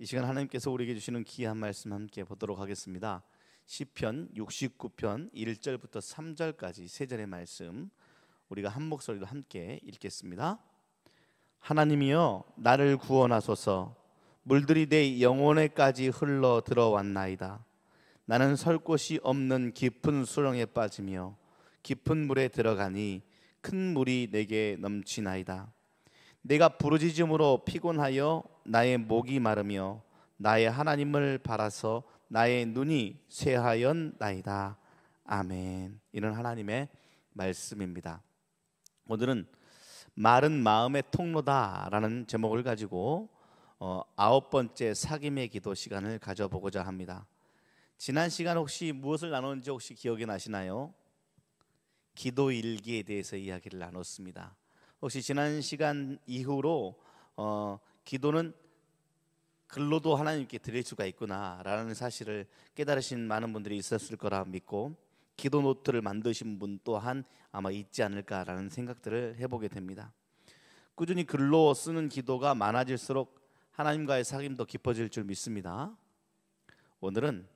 이 시간 하나님께서 우리에게 주시는 귀한 말씀 함께 보도록 하겠습니다. 시편 69편 1절부터 3절까지 세 절의 말씀 우리가 한 목소리로 함께 읽겠습니다. 하나님이여 나를 구원하소서. 물들이 내 영혼에까지 흘러 들어왔나이다. 나는 설 곳이 없는 깊은 수렁에 빠지며 깊은 물에 들어가니 큰 물이 내게 넘치나이다. 내가 부르짖음으로 피곤하여 나의 목이 마르며 나의 하나님을 바라서 나의 눈이 쇠하였나이다. 아멘. 이는 하나님의 말씀입니다. 오늘은 마른 마음의 통로다라는 제목을 가지고 9번째 사귐의 기도 시간을 가져보고자 합니다. 지난 시간 혹시 무엇을 나눴는지 혹시 기억이 나시나요? 기도 일기에 대해서 이야기를 나눴습니다. 혹시 지난 시간 이후로 기도는 글로도 하나님께 드릴 수가 있구나라는 사실을 깨달으신 많은 분들이 있었을 거라 믿고 기도 노트를 만드신 분 또한 아마 있지 않을까라는 생각들을 해보게 됩니다. 꾸준히 글로 쓰는 기도가 많아질수록 하나님과의 사귐도 깊어질 줄 믿습니다. 오늘은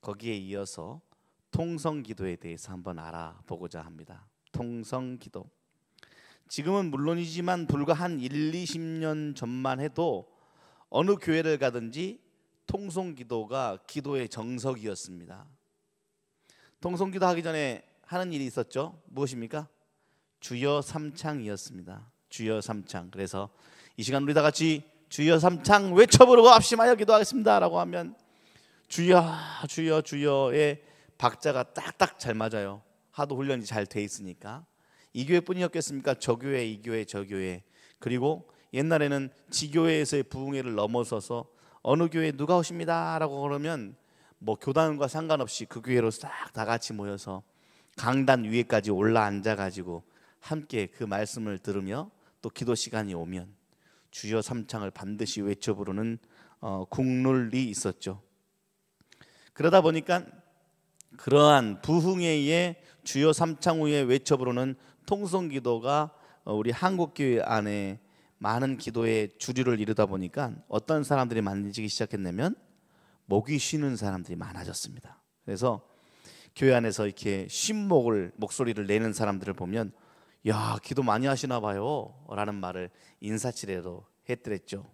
거기에 이어서 통성기도에 대해서 한번 알아보고자 합니다. 통성기도. 지금은 물론이지만 불과 한 20년 전만 해도 어느 교회를 가든지 통성기도가 기도의 정석이었습니다. 통성기도 하기 전에 하는 일이 있었죠. 무엇입니까? 주여 삼창이었습니다. 주여 삼창. 그래서 이 시간 우리 다 같이 주여 삼창 외쳐 부르고 합심하여 기도하겠습니다 라고 하면 주여 주여 주여의 박자가 딱딱 잘 맞아요. 하도 훈련이 잘 돼 있으니까. 이 교회뿐이었겠습니까? 저 교회, 이 교회, 저 교회. 그리고 옛날에는 지교회에서의 부흥회를 넘어서서 어느 교회에 누가 오십니다 라고 그러면 뭐 교단과 상관없이 그 교회로 싹 다 같이 모여서 강단 위에까지 올라 앉아가지고 함께 그 말씀을 들으며 또 기도 시간이 오면 주여 삼창을 반드시 외쳐 부르는 국룰이 있었죠. 그러다 보니까 그러한 부흥회의 주여 삼창 후에 외쳐 부르는 통성기도가 우리 한국교회 안에 많은 기도의 주류를 이루다 보니까 어떤 사람들이 많아지기 시작했냐면 목이 쉬는 사람들이 많아졌습니다. 그래서 교회 안에서 이렇게 목소리를 내는 사람들을 보면 야, 기도 많이 하시나 봐요 라는 말을 인사치레로 했더랬죠.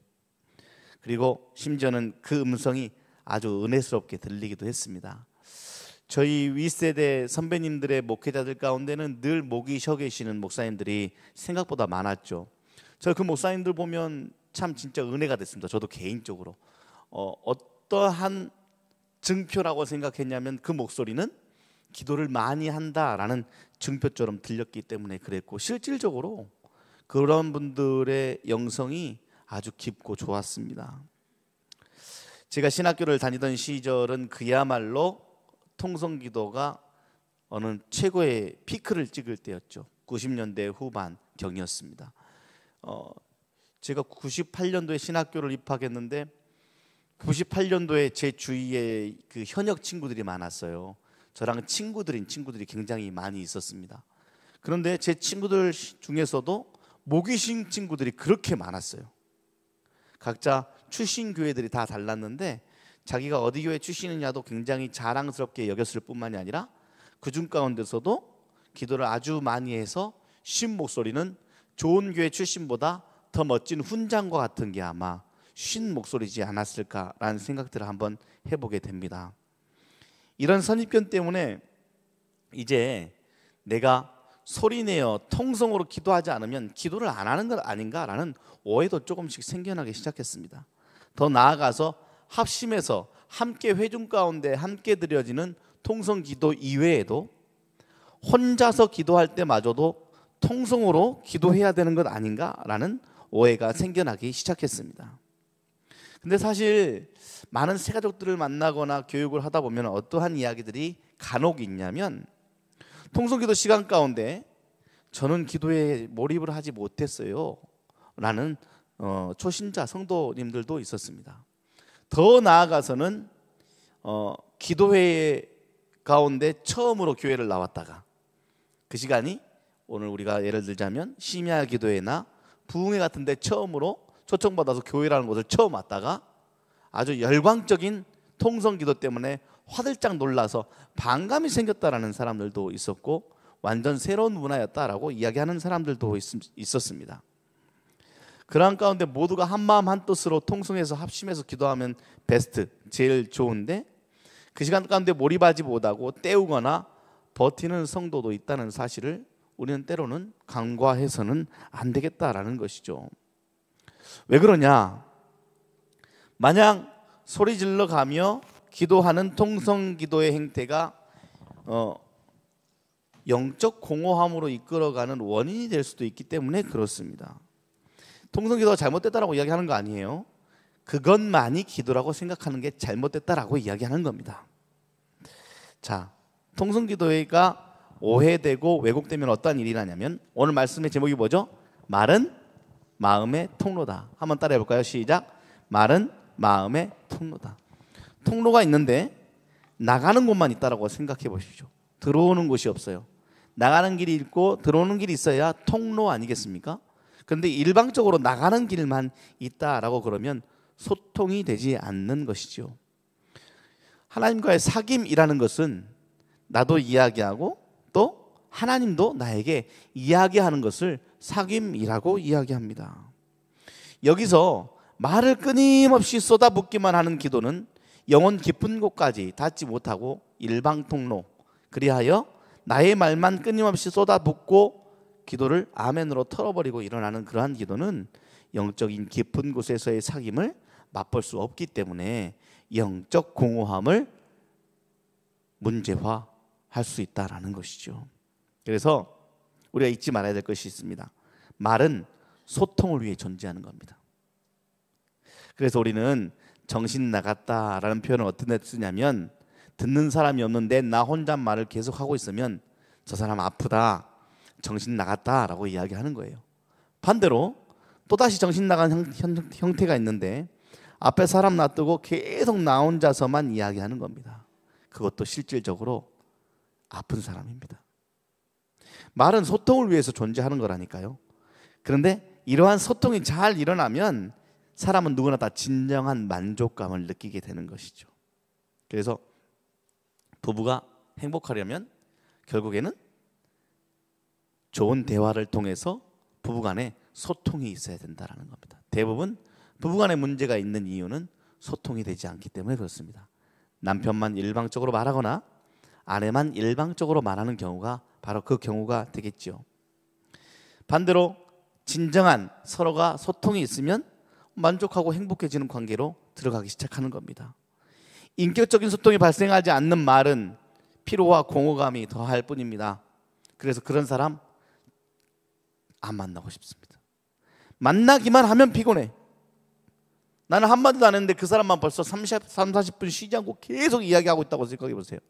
그리고 심지어는 그 음성이 아주 은혜스럽게 들리기도 했습니다. 저희 윗세대 선배님들의 목회자들 가운데는 늘 목이 쉬어 계시는 목사님들이 생각보다 많았죠. 저 그 목사님들 보면 참 진짜 은혜가 됐습니다. 저도 개인적으로 어떠한 증표라고 생각했냐면 그 목소리는 기도를 많이 한다라는 증표처럼 들렸기 때문에 그랬고 실질적으로 그런 분들의 영성이 아주 깊고 좋았습니다. 제가 신학교를 다니던 시절은 그야말로 통성기도가 어느 최고의 피크를 찍을 때였죠. 90년대 후반경이었습니다. 제가 98년도에 신학교를 입학했는데 98년도에 제 주위에 그 현역 친구들이 많았어요. 저랑 친구들이 굉장히 많이 있었습니다. 그런데 제 친구들 중에서도 목이 쉰 친구들이 그렇게 많았어요. 각자 출신 교회들이 다 달랐는데 자기가 어디 교회 출신이냐도 굉장히 자랑스럽게 여겼을 뿐만이 아니라 그중 가운데서도 기도를 아주 많이 해서 쉰 목소리는 좋은 교회 출신보다 더 멋진 훈장과 같은 게 아마 쉰 목소리지 않았을까라는 생각들을 한번 해보게 됩니다. 이런 선입견 때문에 이제 내가 소리내어 통성으로 기도하지 않으면 기도를 안 하는 것 아닌가라는 오해도 조금씩 생겨나기 시작했습니다. 더 나아가서 합심해서 함께 회중 가운데 함께 드려지는 통성기도 이외에도 혼자서 기도할 때마저도 통성으로 기도해야 되는 것 아닌가라는 오해가 생겨나기 시작했습니다. 근데 사실 많은 새가족들을 만나거나 교육을 하다 보면 어떠한 이야기들이 간혹 있냐면 통성기도 시간 가운데 저는 기도에 몰입을 하지 못했어요 라는 초신자 성도님들도 있었습니다. 더 나아가서는 기도회 가운데 처음으로 교회를 나왔다가 그 시간이 오늘 우리가 예를 들자면 심야 기도회나 부흥회 같은 데 처음으로 초청받아서 교회라는 곳을 처음 왔다가 아주 열광적인 통성기도 때문에 화들짝 놀라서 반감이 생겼다라는 사람들도 있었고, 완전 새로운 문화였다라고 이야기하는 사람들도 있었습니다. 그러한 가운데 모두가 한마음 한뜻으로 통성해서 합심해서 기도하면 베스트, 제일 좋은데, 그 시간 가운데 몰입하지 못하고 때우거나 버티는 성도도 있다는 사실을 우리는 때로는 간과해서는 안 되겠다라는 것이죠. 왜 그러냐? 마냥 소리 질러 가며 기도하는 통성기도의 행태가 영적 공허함으로 이끌어가는 원인이 될 수도 있기 때문에 그렇습니다. 통성기도가 잘못됐다라고 이야기하는 거 아니에요. 그것만이 기도라고 생각하는 게 잘못됐다라고 이야기하는 겁니다. 자, 통성기도가 오해되고 왜곡되면 어떠한 일이 나냐면, 오늘 말씀의 제목이 뭐죠? 말은 마음의 통로다. 한번 따라해 볼까요? 시작. 말은 마음의 통로다. 통로가 있는데 나가는 곳만 있다라고 생각해 보십시오. 들어오는 곳이 없어요. 나가는 길이 있고 들어오는 길이 있어야 통로 아니겠습니까? 그런데 일방적으로 나가는 길만 있다라고 그러면 소통이 되지 않는 것이죠. 하나님과의 사귐이라는 것은 나도 이야기하고 또 하나님도 나에게 이야기하는 것을 사귐이라고 이야기합니다. 여기서 말을 끊임없이 쏟아붓기만 하는 기도는 영혼 깊은 곳까지 닿지 못하고 일방통로, 그리하여 나의 말만 끊임없이 쏟아붓고 기도를 아멘으로 털어버리고 일어나는 그러한 기도는 영적인 깊은 곳에서의 사귐을 맛볼 수 없기 때문에 영적 공허함을 문제화할 수 있다라는 것이죠. 그래서 우리가 잊지 말아야 될 것이 있습니다. 말은 소통을 위해 존재하는 겁니다. 그래서 우리는 정신 나갔다라는 표현을 어떤 데 쓰냐면, 듣는 사람이 없는데 나 혼자 말을 계속하고 있으면 저 사람 아프다, 정신 나갔다라고 이야기하는 거예요. 반대로 또다시 정신 나간 형태가 있는데 앞에 사람 놔두고 계속 나 혼자서만 이야기하는 겁니다. 그것도 실질적으로 아픈 사람입니다. 말은 소통을 위해서 존재하는 거라니까요. 그런데 이러한 소통이 잘 일어나면 사람은 누구나 다 진정한 만족감을 느끼게 되는 것이죠. 그래서 부부가 행복하려면 결국에는 좋은 대화를 통해서 부부간에 소통이 있어야 된다는 겁니다. 대부분 부부간에 문제가 있는 이유는 소통이 되지 않기 때문에 그렇습니다. 남편만 일방적으로 말하거나 아내만 일방적으로 말하는 경우가 바로 그 경우가 되겠죠. 반대로 진정한 서로가 소통이 있으면 만족하고 행복해지는 관계로 들어가기 시작하는 겁니다. 인격적인 소통이 발생하지 않는 말은 피로와 공허감이 더할 뿐입니다. 그래서 그런 사람 안 만나고 싶습니다. 만나기만 하면 피곤해. 나는 한마디도 안 했는데 그 사람만 벌써 40분 쉬지 않고 계속 이야기하고 있다고 생각해 보세요.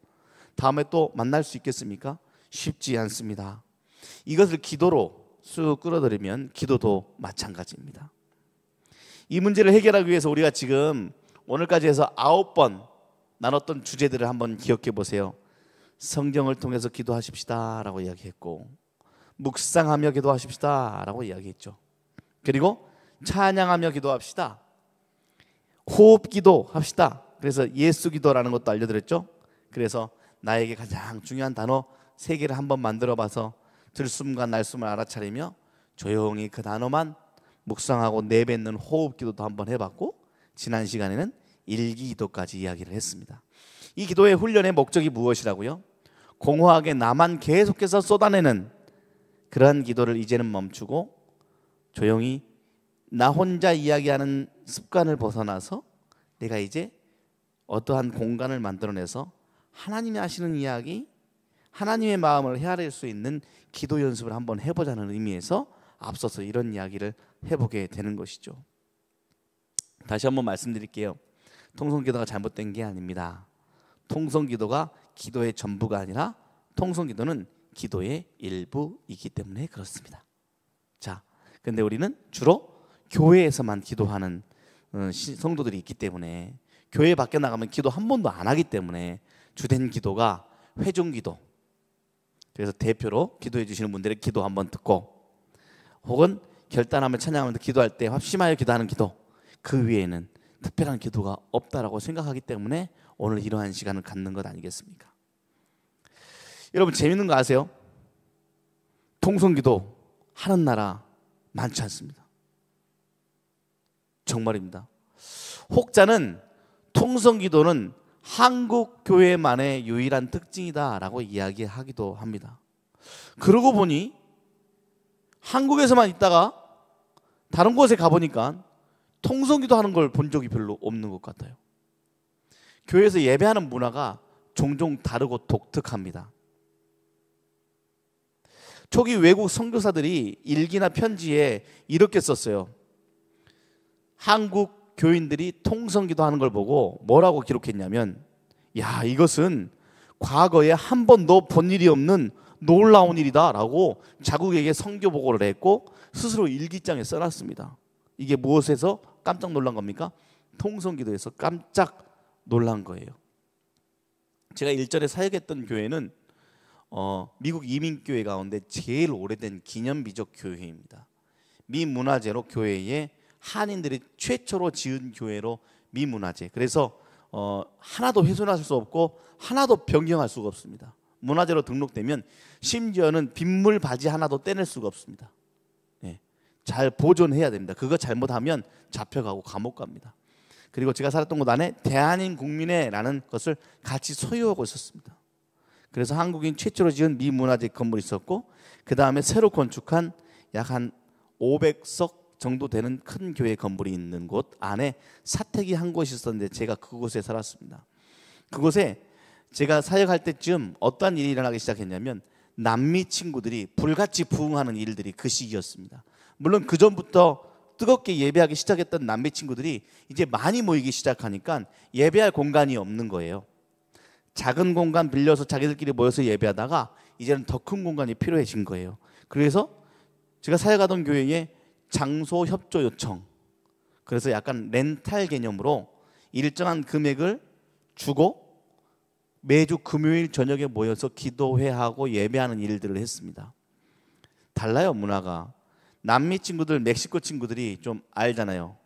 다음에 또 만날 수 있겠습니까? 쉽지 않습니다. 이것을 기도로 쑥 끌어들이면 기도도 마찬가지입니다. 이 문제를 해결하기 위해서 우리가 지금 오늘까지 해서 9번 나눴던 주제들을 한번 기억해 보세요. 성경을 통해서 기도하십시다 라고 이야기했고, 묵상하며 기도하십시다 라고 이야기했죠. 그리고 찬양하며 기도합시다, 호흡 기도합시다. 그래서 예수 기도라는 것도 알려드렸죠. 그래서 나에게 가장 중요한 단어 3개를 한번 만들어 봐서 들숨과 날숨을 알아차리며 조용히 그 단어만 묵상하고 내뱉는 호흡 기도도 한번 해봤고, 지난 시간에는 일기 기도까지 이야기를 했습니다. 이 기도의 훈련의 목적이 무엇이라고요? 공허하게 나만 계속해서 쏟아내는 그러한 기도를 이제는 멈추고 조용히 나 혼자 이야기하는 습관을 벗어나서 내가 이제 어떠한 공간을 만들어내서 하나님이 하시는 이야기, 하나님의 마음을 헤아릴 수 있는 기도 연습을 한번 해보자는 의미에서 앞서서 이런 이야기를 해보게 되는 것이죠. 다시 한번 말씀드릴게요. 통성기도가 잘못된 게 아닙니다. 통성기도가 기도의 전부가 아니라 통성기도는 기도의 일부이기 때문에 그렇습니다. 자, 근데 우리는 주로 교회에서만 기도하는 성도들이 있기 때문에, 교회 밖에 나가면 기도 한 번도 안 하기 때문에 주된 기도가 회중기도, 그래서 대표로 기도해 주시는 분들의 기도 한번 듣고, 혹은 결단하며 찬양하면서 기도할 때 합심하여 기도하는 기도, 그 위에는 특별한 기도가 없다라고 생각하기 때문에 오늘 이러한 시간을 갖는 것 아니겠습니까? 여러분 재밌는 거 아세요? 통성기도 하는 나라 많지 않습니다. 정말입니다. 혹자는 통성기도는 한국 교회만의 유일한 특징이다라고 이야기하기도 합니다. 그러고 보니 한국에서만 있다가 다른 곳에 가보니까 통성기도 하는 걸 본 적이 별로 없는 것 같아요. 교회에서 예배하는 문화가 종종 다르고 독특합니다. 초기 외국 선교사들이 일기나 편지에 이렇게 썼어요. 한국 교인들이 통성기도 하는 걸 보고 뭐라고 기록했냐면, 야, 이것은 과거에 한 번도 본 일이 없는 놀라운 일이다 라고 자국에게 선교 보고를 했고 스스로 일기장에 써놨습니다. 이게 무엇에서 깜짝 놀란 겁니까? 통성기도에서 깜짝 놀란 거예요. 제가 일전에 사역했던 교회는 미국 이민교회 가운데 제일 오래된 기념비적 교회입니다. 미문화재로 교회에 한인들이 최초로 지은 교회로 미문화재. 그래서 하나도 훼손할 수 없고 하나도 변경할 수가 없습니다. 문화재로 등록되면 심지어는 빗물 바지 하나도 떼낼 수가 없습니다. 네, 잘 보존해야 됩니다. 그거 잘못하면 잡혀가고 감옥 갑니다. 그리고 제가 살았던 곳 안에 대한인 국민회라는 것을 같이 소유하고 있었습니다. 그래서 한국인 최초로 지은 미문화재 건물이 있었고 그 다음에 새로 건축한 약 한 500석 정도 되는 큰 교회 건물이 있는 곳 안에 사택이 한 곳이 있었는데 제가 그곳에 살았습니다. 그곳에 제가 사역할 때쯤 어떠한 일이 일어나기 시작했냐면 남미 친구들이 불같이 부흥하는 일들이 그 시기였습니다. 물론 그 전부터 뜨겁게 예배하기 시작했던 남미 친구들이 이제 많이 모이기 시작하니까 예배할 공간이 없는 거예요. 작은 공간 빌려서 자기들끼리 모여서 예배하다가 이제는 더 큰 공간이 필요해진 거예요. 그래서 제가 사역하던 교회에 장소 협조 요청, 그래서 약간 렌탈 개념으로 일정한 금액을 주고 매주 금요일 저녁에 모여서 기도회하고 예배하는 일들을 했습니다. 달라요, 문화가. 남미 친구들, 멕시코 친구들이 좀 알잖아요.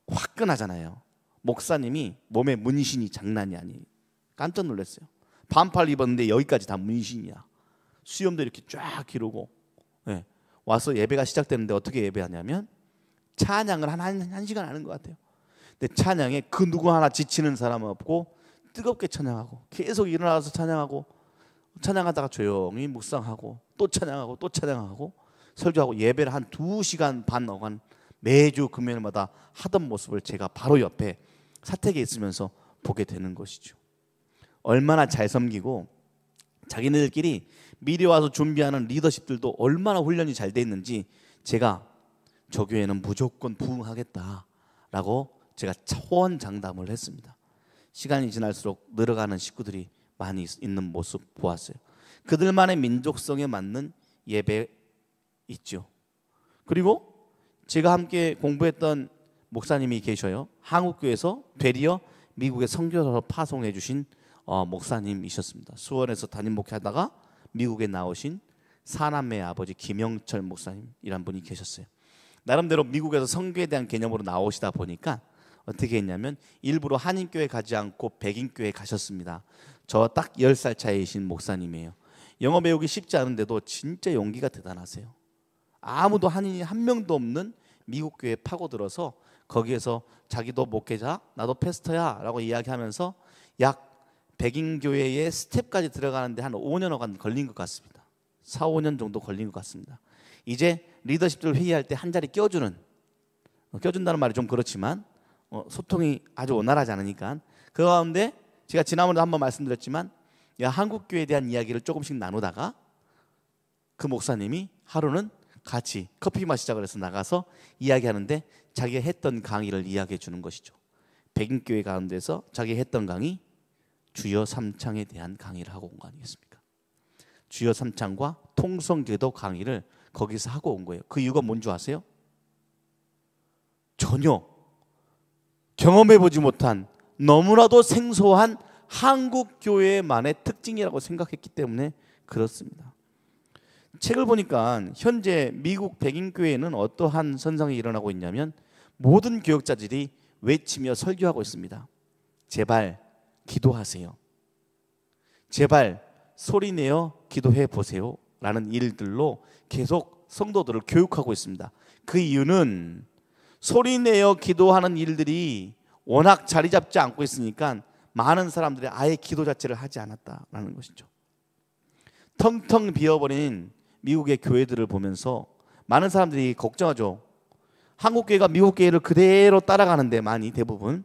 화끈하잖아요. 목사님이 몸에 문신이 장난이 아니에요. 깜짝 놀랐어요. 반팔 입었는데 여기까지 다 문신이야. 수염도 이렇게 쫙 기르고, 네. 와서 예배가 시작되는데 어떻게 예배하냐면 찬양을 한 시간 하는 것 같아요. 근데 찬양에 그 누구 하나 지치는 사람은 없고 뜨겁게 찬양하고 계속 일어나서 찬양하고 찬양하다가 조용히 묵상하고 또 찬양하고 또 찬양하고 설교하고 예배를 한 2시간 반 어간 매주 금요일마다 하던 모습을 제가 바로 옆에 사택에 있으면서 보게 되는 것이죠. 얼마나 잘 섬기고 자기네들끼리 미리 와서 준비하는 리더십들도 얼마나 훈련이 잘 돼 있는지 제가 저 교회는 무조건 부흥하겠다라고 제가 호언장담을 했습니다. 시간이 지날수록 늘어가는 식구들이 많이 있는 모습 보았어요. 그들만의 민족성에 맞는 예배 있죠. 그리고 제가 함께 공부했던 목사님이 계셔요. 한국교회에서 되리어 미국에 선교사로 파송해 주신 목사님이셨습니다. 수원에서 담임 목회하다가 미국에 나오신 사남매 아버지 김영철 목사님이란 분이 계셨어요. 나름대로 미국에서 선교에 대한 개념으로 나오시다 보니까 어떻게 했냐면 일부러 한인교회 가지 않고 백인교회 가셨습니다. 저 딱 10살 차이신 목사님이에요. 영어 배우기 쉽지 않은데도 진짜 용기가 대단하세요. 아무도 한인이 한 명도 없는 미국 교회에 파고들어서 거기에서 자기도 목회자, 나도 패스터야 라고 이야기하면서 약 백인 교회의 스텝까지 들어가는데 한 5년간 걸린 것 같습니다. 4, 5년 정도 걸린 것 같습니다. 이제 리더십들 회의할 때 한 자리 껴준다는 말이 좀 그렇지만 소통이 아주 원활하지 않으니까 그 가운데 제가 지난번에 한번 말씀드렸지만 한국교회에 대한 이야기를 조금씩 나누다가 그 목사님이 하루는 같이 커피 마시자 그래서 나가서 이야기하는데 자기가 했던 강의를 이야기해 주는 것이죠. 백인교회 가운데서 자기가 했던 강의 주여 삼창에 대한 강의를 하고 온 거 아니겠습니까? 주여 삼창과 통성기도 강의를 거기서 하고 온 거예요. 그 이유가 뭔지 아세요? 전혀 경험해보지 못한 너무나도 생소한 한국 교회만의 특징이라고 생각했기 때문에 그렇습니다. 책을 보니까 현재 미국 백인 교회에는 어떠한 선상이 일어나고 있냐면 모든 교역자들이 외치며 설교하고 있습니다. 제발 기도하세요. 제발 소리내어 기도해 보세요 라는 일들로 계속 성도들을 교육하고 있습니다. 그 이유는 소리내어 기도하는 일들이 워낙 자리 잡지 않고 있으니까 많은 사람들이 아예 기도 자체를 하지 않았다라는 것이죠. 텅텅 비어버린 미국의 교회들을 보면서 많은 사람들이 걱정하죠. 한국 교회가 미국 교회를 그대로 따라가는데 많이 대부분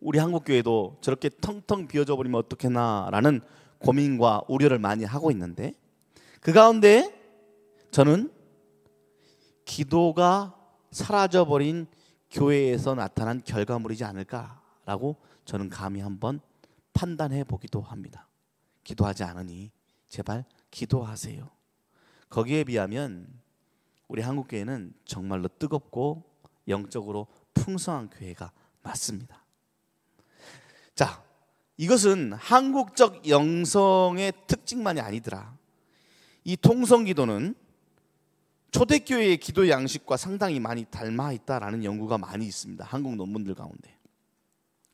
우리 한국 교회도 저렇게 텅텅 비어져 버리면 어떡하나라는 고민과 우려를 많이 하고 있는데, 그 가운데 저는 기도가 사라져버린 교회에서 나타난 결과물이지 않을까라고 저는 감히 한번 판단해 보기도 합니다. 기도하지 않으니 제발 기도하세요. 거기에 비하면 우리 한국교회는 정말로 뜨겁고 영적으로 풍성한 교회가 맞습니다. 자, 이것은 한국적 영성의 특징만이 아니더라. 이 통성기도는 초대교회의 기도 양식과 상당히 많이 닮아 있다라는 연구가 많이 있습니다. 한국 논문들 가운데.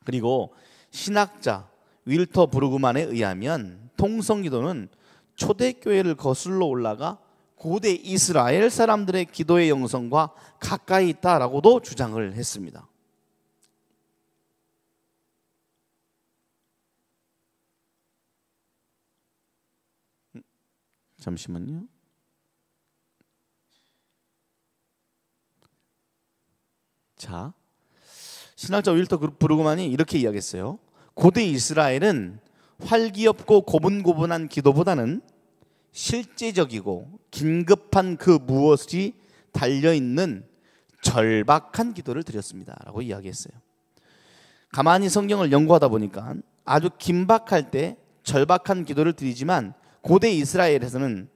그리고 신학자 윌터 브루그만에 의하면 통성기도는 초대교회를 거슬러 올라가 고대 이스라엘 사람들의 기도의 영성과 가까이 있다라고도 주장을 했습니다. 잠시만요. 자, 신학자 윌터 브루그만이 이렇게 이야기했어요. 고대 이스라엘은 활기없고 고분고분한 기도보다는 실제적이고 긴급한 그 무엇이 달려있는 절박한 기도를 드렸습니다 라고 이야기했어요. 가만히 성경을 연구하다 보니까 아주 긴박할 때 절박한 기도를 드리지만 고대 이스라엘에서는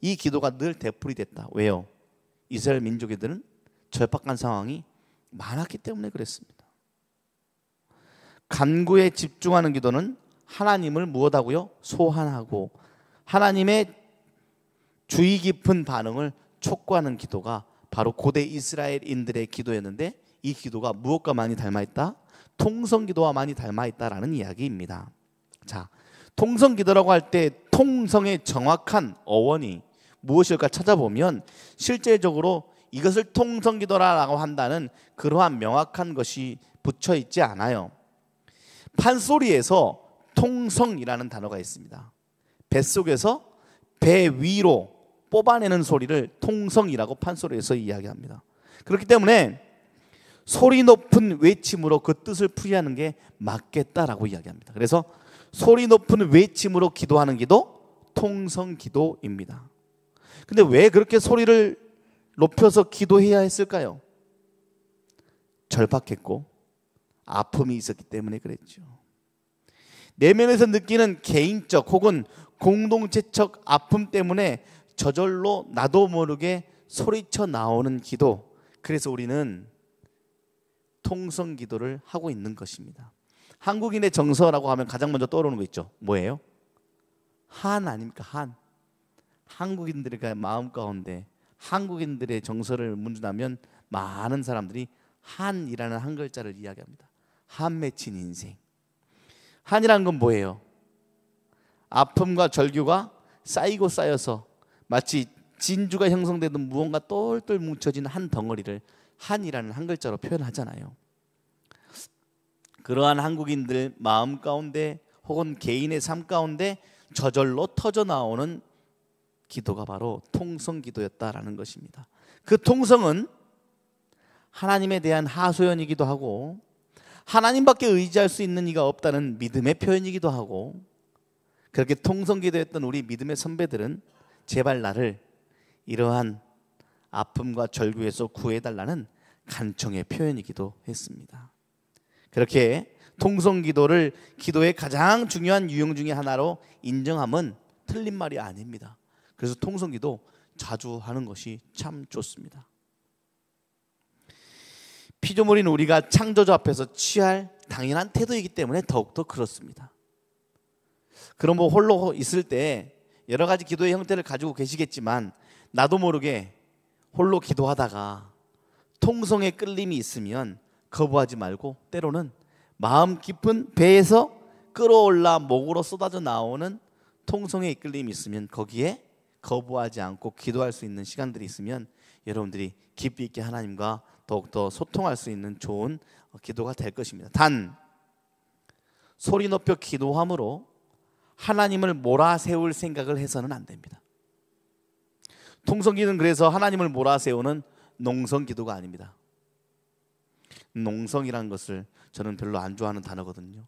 이 기도가 늘 되풀이됐다. 왜요? 이스라엘 민족애들은 절박한 상황이 많았기 때문에 그랬습니다. 간구에 집중하는 기도는 하나님을 무엇하고요? 소환하고 하나님의 주의 깊은 반응을 촉구하는 기도가 바로 고대 이스라엘인들의 기도였는데, 이 기도가 무엇과 많이 닮아있다? 통성기도와 많이 닮아있다라는 이야기입니다. 자, 통성기도라고 할 때 통성의 정확한 어원이 무엇일까 찾아보면 실제적으로 이것을 통성기도라고 한다는 그러한 명확한 것이 붙여 있지 않아요. 판소리에서 통성이라는 단어가 있습니다. 뱃속에서 배 위로 뽑아내는 소리를 통성이라고 판소리에서 이야기합니다. 그렇기 때문에 소리 높은 외침으로 그 뜻을 풀이하는 게 맞겠다라고 이야기합니다. 그래서 소리 높은 외침으로 기도하는 기도, 통성기도입니다. 근데 왜 그렇게 소리를 높여서 기도해야 했을까요? 절박했고 아픔이 있었기 때문에 그랬죠. 내면에서 느끼는 개인적 혹은 공동체적 아픔 때문에 저절로 나도 모르게 소리쳐 나오는 기도, 그래서 우리는 통성기도를 하고 있는 것입니다. 한국인의 정서라고 하면 가장 먼저 떠오르는 거 있죠. 뭐예요? 한 아닙니까? 한. 한국인들의 마음 가운데 한국인들의 정서를 묻는다면 많은 사람들이 한이라는 한 글자를 이야기합니다. 한 맺힌 인생. 한이라는 건 뭐예요? 아픔과 절규가 쌓이고 쌓여서 마치 진주가 형성되던 무언가 똘똘 뭉쳐진 한 덩어리를 한이라는 한 글자로 표현하잖아요. 그러한 한국인들 마음 가운데 혹은 개인의 삶 가운데 저절로 터져 나오는 기도가 바로 통성기도였다라는 것입니다. 그 통성은 하나님에 대한 하소연이기도 하고 하나님밖에 의지할 수 있는 이가 없다는 믿음의 표현이기도 하고, 그렇게 통성기도했던 우리 믿음의 선배들은 제발 나를 이러한 아픔과 절규에서 구해달라는 간청의 표현이기도 했습니다. 그렇게 통성기도를 기도의 가장 중요한 유형 중에 하나로 인정함은 틀린 말이 아닙니다. 그래서 통성기도 자주 하는 것이 참 좋습니다. 피조물인 우리가 창조주 앞에서 취할 당연한 태도이기 때문에 더욱더 그렇습니다. 그럼 뭐 홀로 있을 때 여러 가지 기도의 형태를 가지고 계시겠지만 나도 모르게 홀로 기도하다가 통성의 끌림이 있으면 거부하지 말고 때로는 마음 깊은 배에서 끌어올라 목으로 쏟아져 나오는 통성의 이끌림이 있으면 거기에 거부하지 않고 기도할 수 있는 시간들이 있으면 여러분들이 깊이 있게 하나님과 더욱더 소통할 수 있는 좋은 기도가 될 것입니다. 단 소리 높여 기도함으로 하나님을 몰아세울 생각을 해서는 안 됩니다. 통성기도는 그래서 하나님을 몰아세우는 농성기도가 아닙니다. 농성이라는 것을 저는 별로 안 좋아하는 단어거든요.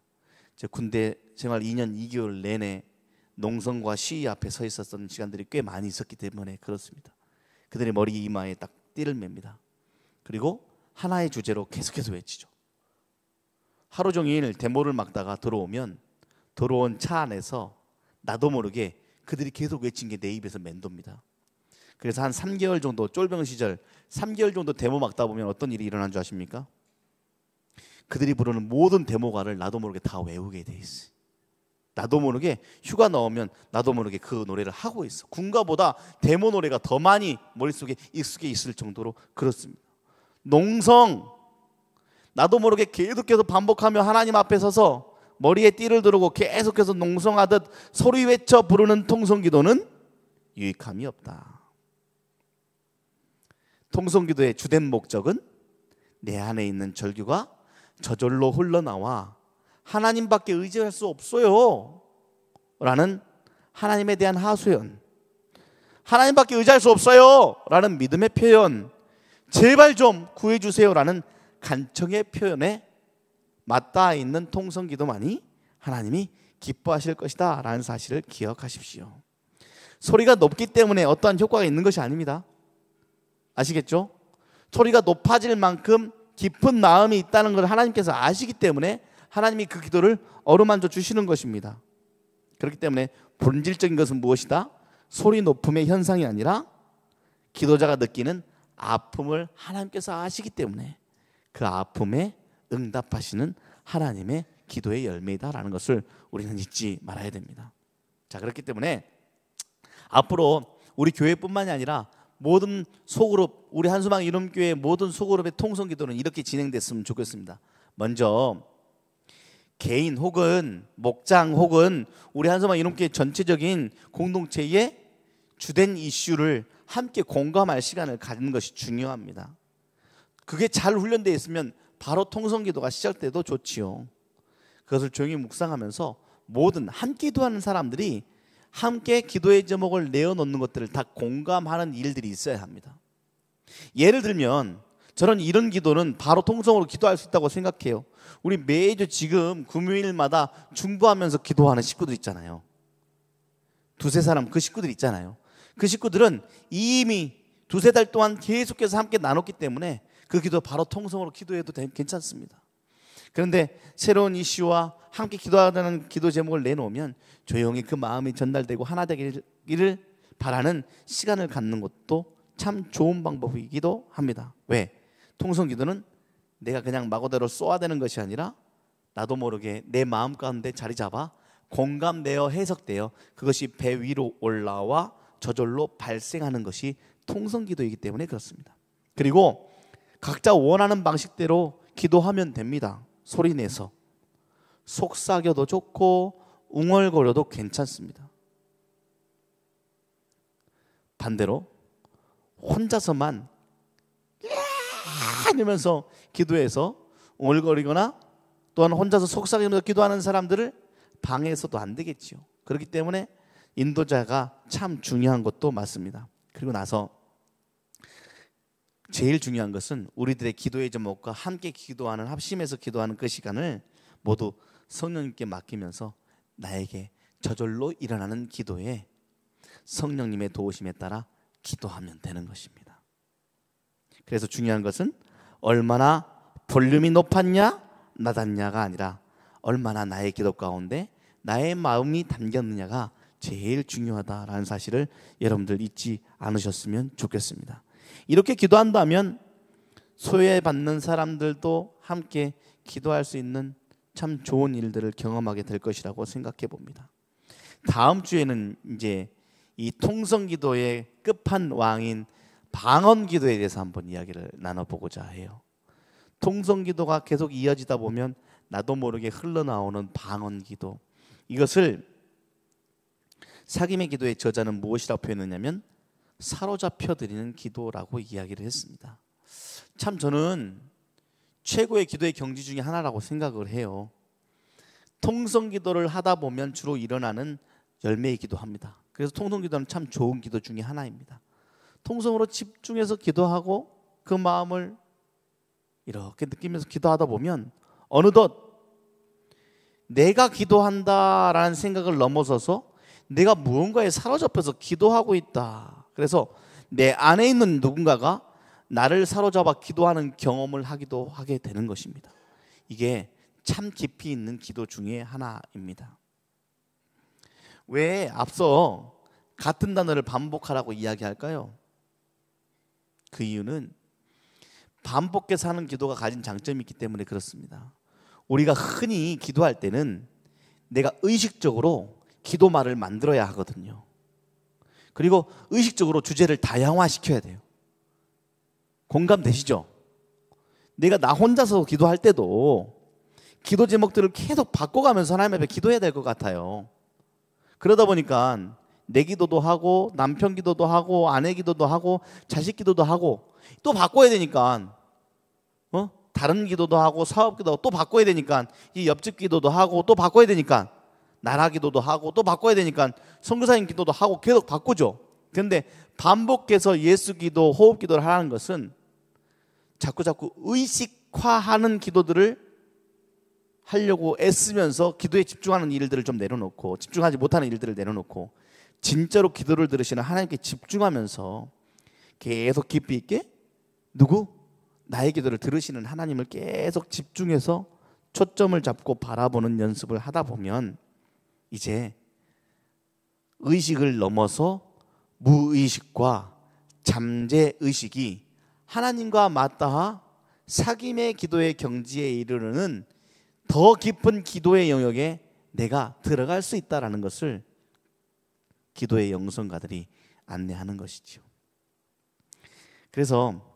제 군대 생활 2년 2개월 내내 농성과 시위 앞에 서 있었던 시간들이 꽤 많이 있었기 때문에 그렇습니다. 그들의 머리 이마에 딱 띠를 맵니다. 그리고 하나의 주제로 계속해서 외치죠. 하루 종일 데모를 막다가 들어오면 들어온 차 안에서 나도 모르게 그들이 계속 외친 게 내 입에서 맴돕니다. 그래서 한 3개월 정도 쫄병 시절 3개월 정도 데모 막다 보면 어떤 일이 일어난 줄 아십니까? 그들이 부르는 모든 데모가를 나도 모르게 다 외우게 돼 있어요. 나도 모르게 휴가 나오면 나도 모르게 그 노래를 하고 있어. 군가보다 데모 노래가 더 많이 머릿속에 익숙해 있을 정도로 그렇습니다. 농성, 나도 모르게 계속해서 반복하며 하나님 앞에 서서 머리에 띠를 두르고 계속해서 농성하듯 소리 외쳐 부르는 통성기도는 유익함이 없다. 통성기도의 주된 목적은 내 안에 있는 절규가 저절로 흘러나와 하나님밖에 의지할 수 없어요 라는 하나님에 대한 하소연, 하나님밖에 의지할 수 없어요 라는 믿음의 표현, 제발 좀 구해주세요 라는 간청의 표현에 맞닿아 있는 통성기도만이 하나님이 기뻐하실 것이다 라는 사실을 기억하십시오. 소리가 높기 때문에 어떠한 효과가 있는 것이 아닙니다. 아시겠죠? 소리가 높아질 만큼 깊은 마음이 있다는 걸 하나님께서 아시기 때문에 하나님이 그 기도를 어루만져 주시는 것입니다. 그렇기 때문에 본질적인 것은 무엇이다? 소리 높음의 현상이 아니라 기도자가 느끼는 아픔을 하나님께서 아시기 때문에 그 아픔에 응답하시는 하나님의 기도의 열매이다라는 것을 우리는 잊지 말아야 됩니다. 자, 그렇기 때문에 앞으로 우리 교회뿐만이 아니라 모든 소그룹, 우리 한수망 이름교회 모든 소그룹의 통성기도는 이렇게 진행됐으면 좋겠습니다. 먼저 개인 혹은 목장 혹은 우리 한수망 이름교회 전체적인 공동체의 주된 이슈를 함께 공감할 시간을 갖는 것이 중요합니다. 그게 잘 훈련되어 있으면 바로 통성기도가 시작돼도 좋지요. 그것을 조용히 묵상하면서 모든 함께 기도하는 사람들이 함께 기도의 제목을 내어놓는 것들을 다 공감하는 일들이 있어야 합니다. 예를 들면 저는 이런 기도는 바로 통성으로 기도할 수 있다고 생각해요. 우리 매주 지금 금요일마다 중보하면서 기도하는 식구들 있잖아요. 두세 사람 그 식구들 있잖아요. 그 식구들은 이미 두세 달 동안 계속해서 함께 나눴기 때문에 그 기도 바로 통성으로 기도해도 괜찮습니다. 그런데 새로운 이슈와 함께 기도하는 기도 제목을 내놓으면 조용히 그 마음이 전달되고 하나 되기를 바라는 시간을 갖는 것도 참 좋은 방법이기도 합니다. 왜? 통성기도는 내가 그냥 마구대로 쏘아대는 것이 아니라 나도 모르게 내 마음 가운데 자리 잡아 공감되어 해석되어 그것이 배 위로 올라와 저절로 발생하는 것이 통성기도이기 때문에 그렇습니다. 그리고 각자 원하는 방식대로 기도하면 됩니다. 소리내서 속삭여도 좋고 웅얼거려도 괜찮습니다. 반대로 혼자서만 이러면서 기도해서 웅얼거리거나 또한 혼자서 속삭이면서 기도하는 사람들을 방해해서도 안 되겠지요. 그렇기 때문에 인도자가 참 중요한 것도 맞습니다. 그리고 나서 제일 중요한 것은 우리들의 기도의 제목과 함께 기도하는, 합심해서 기도하는 그 시간을 모두 성령님께 맡기면서 나에게 저절로 일어나는 기도에 성령님의 도우심에 따라 기도하면 되는 것입니다. 그래서 중요한 것은 얼마나 볼륨이 높았냐 낮았냐가 아니라 얼마나 나의 기도 가운데 나의 마음이 담겼느냐가 제일 중요하다라는 사실을 여러분들 잊지 않으셨으면 좋겠습니다. 이렇게 기도한다면 소외받는 사람들도 함께 기도할 수 있는 참 좋은 일들을 경험하게 될 것이라고 생각해 봅니다. 다음 주에는 이제 이 통성기도의 끝판왕인 방언기도에 대해서 한번 이야기를 나눠보고자 해요. 통성기도가 계속 이어지다 보면 나도 모르게 흘러나오는 방언기도, 이것을 사귐의 기도의 저자는 무엇이라고 표현했냐면 사로잡혀 드리는 기도라고 이야기를 했습니다. 참 저는 최고의 기도의 경지 중에 하나라고 생각을 해요. 통성기도를 하다 보면 주로 일어나는 열매의 기도합니다. 그래서 통성기도는 참 좋은 기도 중에 하나입니다. 통성으로 집중해서 기도하고 그 마음을 이렇게 느끼면서 기도하다 보면 어느덧 내가 기도한다라는 생각을 넘어서서 내가 무언가에 사로잡혀서 기도하고 있다. 그래서 내 안에 있는 누군가가 나를 사로잡아 기도하는 경험을 하게 되는 것입니다. 이게 참 깊이 있는 기도 중에 하나입니다. 왜 앞서 같은 단어를 반복하라고 이야기할까요? 그 이유는 반복해서 하는 기도가 가진 장점이 있기 때문에 그렇습니다. 우리가 흔히 기도할 때는 내가 의식적으로 기도말을 만들어야 하거든요. 그리고 의식적으로 주제를 다양화시켜야 돼요. 공감되시죠? 내가 나 혼자서 기도할 때도 기도 제목들을 계속 바꿔가면서 하나님 앞에 기도해야 될 것 같아요. 그러다 보니까 내 기도도 하고 남편 기도도 하고 아내 기도도 하고 자식 기도도 하고 또 바꿔야 되니까 다른 기도도 하고 사업 기도도 또 바꿔야 되니까 이 옆집 기도도 하고 또 바꿔야 되니까 나라 기도도 하고 또 바꿔야 되니까 선교사님 기도도 하고 계속 바꾸죠. 그런데 반복해서 예수 기도, 호흡 기도를 하라는 것은 자꾸 의식화하는 기도들을 하려고 애쓰면서 기도에 집중하는 일들을 좀 내려놓고 집중하지 못하는 일들을 내려놓고 진짜로 기도를 들으시는 하나님께 집중하면서 계속 깊이 있게 나의 기도를 들으시는 하나님을 계속 집중해서 초점을 잡고 바라보는 연습을 하다 보면 이제 의식을 넘어서 무의식과 잠재의식이 하나님과 맞닿아 사귐의 기도의 경지에 이르르는 더 깊은 기도의 영역에 내가 들어갈 수 있다는 것을 기도의 영성가들이 안내하는 것이죠. 그래서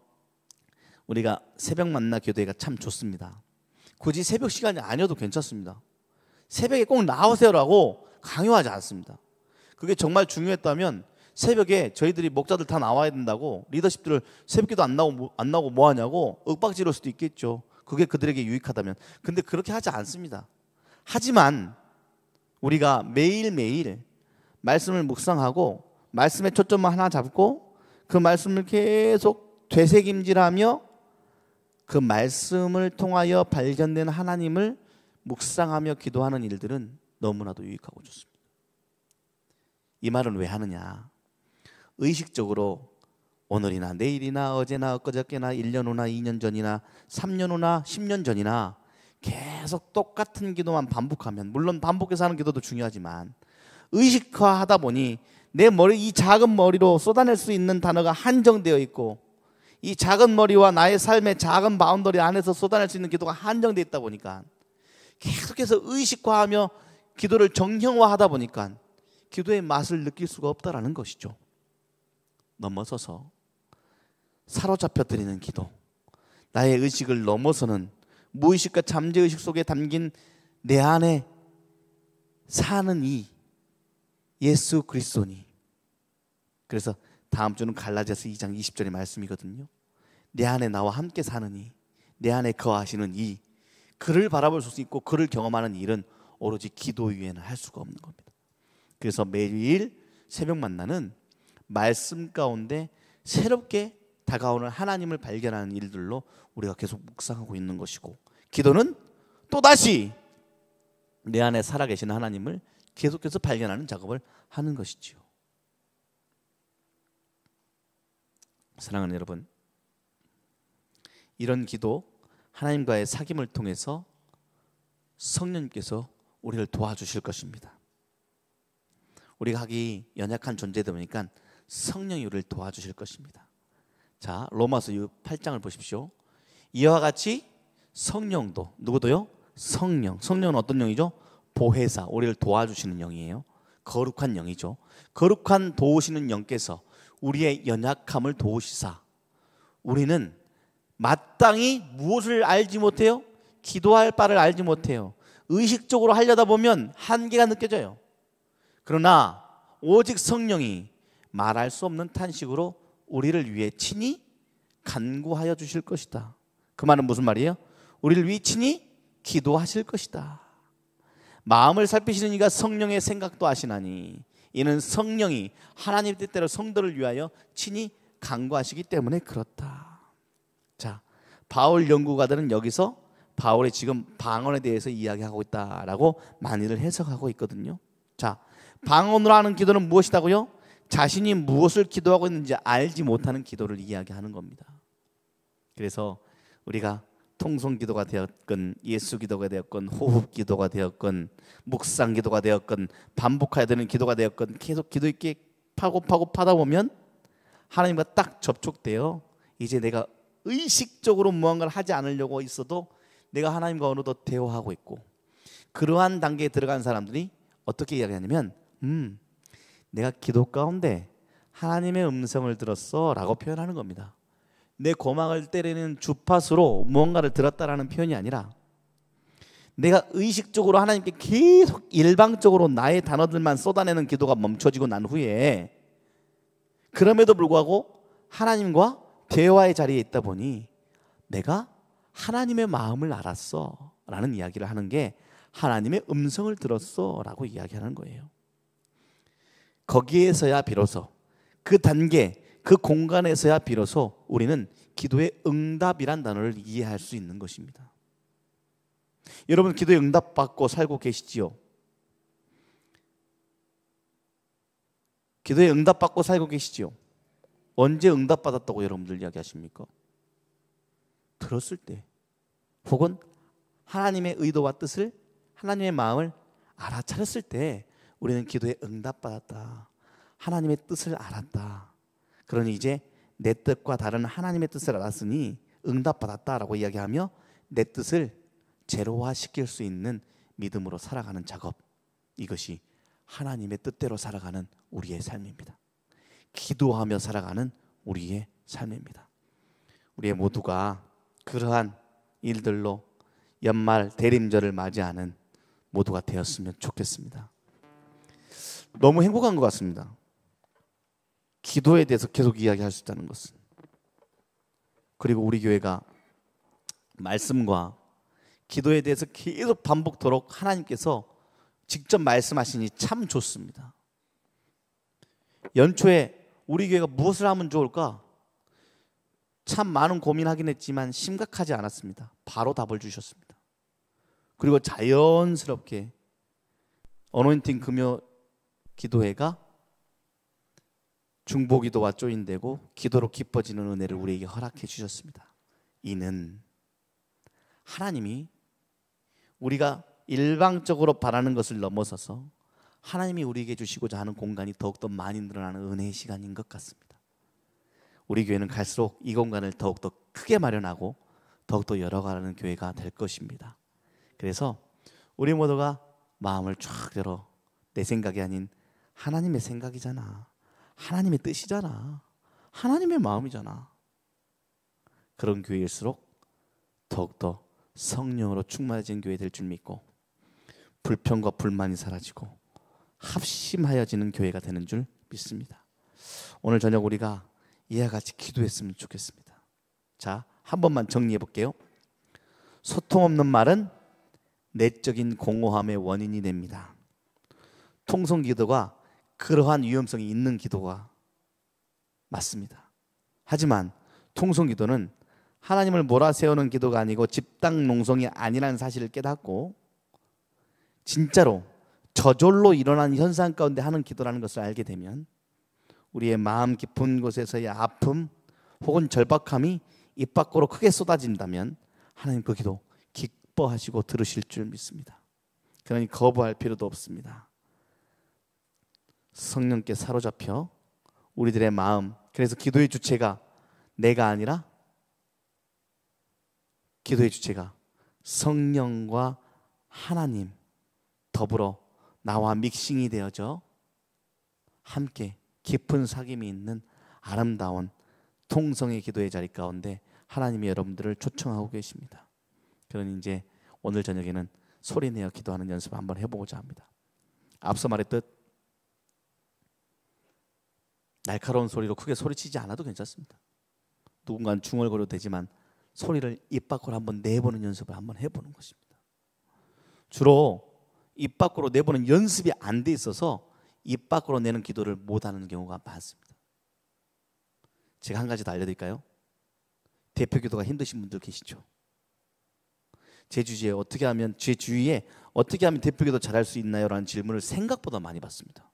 우리가 새벽 만나 교대가 참 좋습니다. 굳이 새벽 시간이 아니어도 괜찮습니다. 새벽에 꼭 나오세요라고 강요하지 않습니다. 그게 정말 중요했다면 새벽에 저희들이 목자들 다 나와야 된다고 리더십들을 새벽기도 안 나오고 뭐 하냐고 윽박지를 수도 있겠죠. 그게 그들에게 유익하다면. 근데 그렇게 하지 않습니다. 하지만 우리가 매일매일 말씀을 묵상하고 말씀의 초점만 하나 잡고 그 말씀을 계속 되새김질하며 그 말씀을 통하여 발견된 하나님을 묵상하며 기도하는 일들은 너무나도 유익하고 좋습니다. 이 말은 왜 하느냐? 의식적으로 오늘이나 내일이나 어제나 엊그저께나 1년 후나 2년 전이나 3년 후나 10년 전이나 계속 똑같은 기도만 반복하면, 물론 반복해서 하는 기도도 중요하지만 의식화하다 보니 내 머리, 이 작은 머리로 쏟아낼 수 있는 단어가 한정되어 있고 이 작은 머리와 나의 삶의 작은 바운더리 안에서 쏟아낼 수 있는 기도가 한정되어 있다 보니까 계속해서 의식화하며 기도를 정형화하다 보니까 기도의 맛을 느낄 수가 없다라는 것이죠. 넘어서서 사로잡혀 드리는 기도, 나의 의식을 넘어서는 무의식과 잠재의식 속에 담긴 내 안에 사는 이 예수 그리스도니. 그래서 다음 주는 갈라디아서 2장 20절의 말씀이거든요. 내 안에 나와 함께 사는 이, 내 안에 거하시는 이, 그를 바라볼 수 있고 그를 경험하는 일은 오로지 기도 위에는 할 수가 없는 겁니다. 그래서 매일 새벽 만나는 말씀 가운데 새롭게 다가오는 하나님을 발견하는 일들로 우리가 계속 묵상하고 있는 것이고, 기도는 또다시 내 안에 살아계신 하나님을 계속해서 발견하는 작업을 하는 것이지요. 사랑하는 여러분, 이런 기도, 하나님과의 사귐을 통해서 성령님께서 우리를 도와주실 것입니다. 우리가 하기 연약한 존재다 보니까 성령이 우리를 도와주실 것입니다. 자, 로마서 8장을 보십시오. 이와 같이 성령도, 누구도요? 성령은 어떤 영이죠? 보혜사, 우리를 도와주시는 영이에요. 거룩한 영이죠. 거룩한 도우시는 영께서 우리의 연약함을 도우시사 우리는 마땅히 무엇을 알지 못해요? 기도할 바를 알지 못해요. 의식적으로 하려다 보면 한계가 느껴져요. 그러나 오직 성령이 말할 수 없는 탄식으로 우리를 위해 친히 간구하여 주실 것이다. 그 말은 무슨 말이에요? 우리를 위해 친히 기도하실 것이다. 마음을 살피시는 이가 성령의 생각도 아시나니 이는 성령이 하나님 뜻대로 성도를 위하여 친히 간구하시기 때문에 그렇다. 자, 바울 연구가들은 여기서 바울이 지금 방언에 대해서 이야기하고 있다라고 많이들 해석하고 있거든요. 자, 방언으로 하는 기도는 무엇이다고요? 자신이 무엇을 기도하고 있는지 알지 못하는 기도를 이야기하는 겁니다. 그래서 우리가 통성 기도가 되었건 예수 기도가 되었건 호흡 기도가 되었건 묵상 기도가 되었건 반복해야 되는 기도가 되었건 계속 기도 있게 파고 파다 보면 하나님과 딱 접촉되어 이제 내가 의식적으로 무언가를 하지 않으려고 있어도 내가 하나님과 어느덧 대화하고 있고, 그러한 단계에 들어간 사람들이 어떻게 이야기하냐면 내가 기도 가운데 하나님의 음성을 들었어 라고 표현하는 겁니다. 내 고막을 때리는 주파수로 무언가를 들었다라는 표현이 아니라 내가 의식적으로 하나님께 계속 일방적으로 나의 단어들만 쏟아내는 기도가 멈춰지고 난 후에 그럼에도 불구하고 하나님과 대화의 자리에 있다 보니 내가 하나님의 마음을 알았어 라는 이야기를 하는 게 하나님의 음성을 들었어 라고 이야기하는 거예요. 거기에서야 비로소 그 단계, 그 공간에서야 비로소 우리는 기도의 응답이란 단어를 이해할 수 있는 것입니다. 여러분, 기도의 응답 받고 살고 계시지요? 기도의 응답 받고 살고 계시지요? 언제 응답 받았다고 여러분들 이야기하십니까? 들었을 때, 혹은 하나님의 의도와 뜻을, 하나님의 마음을 알아차렸을 때 우리는 기도에 응답 받았다. 하나님의 뜻을 알았다. 그러니 이제 내 뜻과 다른 하나님의 뜻을 알았으니 응답받았다라고 이야기하며 내 뜻을 제로화시킬 수 있는 믿음으로 살아가는 작업, 이것이 하나님의 뜻대로 살아가는 우리의 삶입니다. 기도하며 살아가는 우리의 삶입니다. 우리 모두가 그러한 일들로 연말 대림절을 맞이하는 모두가 되었으면 좋겠습니다. 너무 행복한 것 같습니다. 기도에 대해서 계속 이야기할 수 있다는 것은. 그리고 우리 교회가 말씀과 기도에 대해서 계속 반복토록 하나님께서 직접 말씀하시니 참 좋습니다. 연초에 우리 교회가 무엇을 하면 좋을까? 참 많은 고민하긴 했지만 심각하지 않았습니다. 바로 답을 주셨습니다. 그리고 자연스럽게 어노인팅 금요 기도회가 중보기도와 조인되고 기도로 깊어지는 은혜를 우리에게 허락해 주셨습니다. 이는 하나님이 우리가 일방적으로 바라는 것을 넘어서서 하나님이 우리에게 주시고자 하는 공간이 더욱더 많이 늘어나는 은혜의 시간인 것 같습니다. 우리 교회는 갈수록 이 공간을 더욱더 크게 마련하고 더욱더 열어가는 교회가 될 것입니다. 그래서 우리 모두가 마음을 쫙 열어, 내 생각이 아닌 하나님의 생각이잖아, 하나님의 뜻이잖아, 하나님의 마음이잖아, 그런 교회일수록 더욱더 성령으로 충만해진 교회 될 줄 믿고 불평과 불만이 사라지고 합심하여지는 교회가 되는 줄 믿습니다. 오늘 저녁 우리가 이와 같이 기도했으면 좋겠습니다. 자, 한 번만 정리해 볼게요. 소통 없는 말은 내적인 공허함의 원인이 됩니다. 통성 기도가 그러한 위험성이 있는 기도가 맞습니다. 하지만 통성 기도는 하나님을 몰아세우는 기도가 아니고 집단 농성이 아니라는 사실을 깨닫고 진짜로 저절로 일어난 현상 가운데 하는 기도라는 것을 알게 되면 우리의 마음 깊은 곳에서의 아픔 혹은 절박함이 입 밖으로 크게 쏟아진다면 하나님 그 기도 기뻐하시고 들으실 줄 믿습니다. 그러니 거부할 필요도 없습니다. 성령께 사로잡혀 우리들의 마음, 그래서 기도의 주체가 내가 아니라 기도의 주체가 성령과 하나님 더불어 나와 믹싱이 되어져 함께 깊은 사귐이 있는 아름다운 통성의 기도의 자리 가운데 하나님이 여러분들을 초청하고 계십니다. 그러니 이제 오늘 저녁에는 소리내어 기도하는 연습을 한번 해보고자 합니다. 앞서 말했듯 날카로운 소리로 크게 소리치지 않아도 괜찮습니다. 누군가는 중얼거려도 되지만 소리를 입 밖으로 한번 내보는 연습을 한번 해보는 것입니다. 주로 입 밖으로 내보는 연습이 안 돼 있어서 입 밖으로 내는 기도를 못하는 경우가 많습니다. 제가 한 가지 더 알려드릴까요? 대표 기도가 힘드신 분들 계시죠? 제 주위에 어떻게 하면 대표 기도 잘할 수 있나요? 라는 질문을 생각보다 많이 받습니다.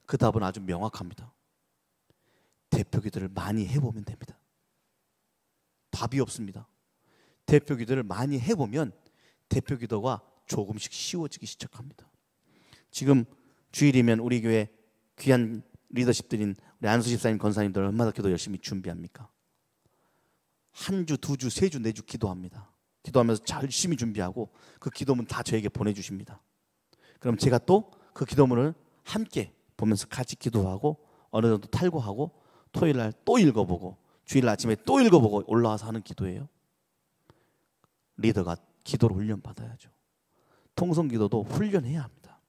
그 답은 아주 명확합니다. 대표 기도를 많이 해보면 됩니다. 답이 없습니다. 대표 기도를 많이 해보면 대표 기도가 조금씩 쉬워지기 시작합니다. 지금 주일이면 우리 교회 귀한 리더십들인 우리 안수 집사님, 권사님들 얼마나 기도 열심히 준비합니까? 한 주, 두 주, 세 주, 네 주 기도합니다. 기도하면서 열심히 준비하고 그 기도문 다 저에게 보내주십니다. 그럼 제가 또 그 기도문을 함께 보면서 같이 기도하고 어느 정도 탈구하고 토요일 날 또 읽어보고 주일 아침에 또 읽어보고 올라와서 하는 기도예요. 리더가 기도를 훈련받아야죠. 통성기도도 훈련해야 합니다.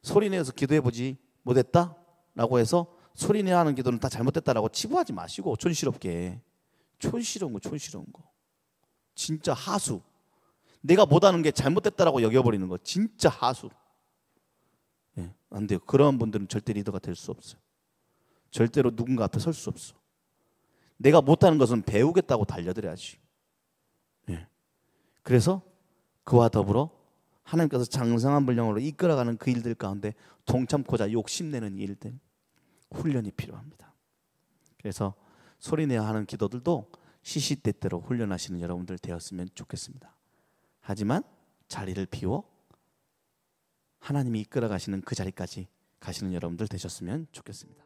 소리내어서 기도해보지 못했다? 라고 해서 소리내어 하는 기도는 다 잘못됐다라고 치부하지 마시고 촌스럽게 촌스러운 거 진짜 하수. 내가 못하는 게 잘못됐다라고 여겨버리는 거 진짜 하수. 예, 안 돼요. 그런 분들은 절대 리더가 될 수 없어요. 절대로 누군가 앞에 설 수 없어. 내가 못하는 것은 배우겠다고 달려들어야지. 예. 그래서 그와 더불어 하나님께서 장성한 분량으로 이끌어가는 그 일들 가운데 동참코자 욕심내는 일들 훈련이 필요합니다. 그래서 소리내어 하는 기도들도 시시때때로 훈련하시는 여러분들 되었으면 좋겠습니다. 하지만 자리를 비워 하나님이 이끌어가시는 그 자리까지 가시는 여러분들 되셨으면 좋겠습니다.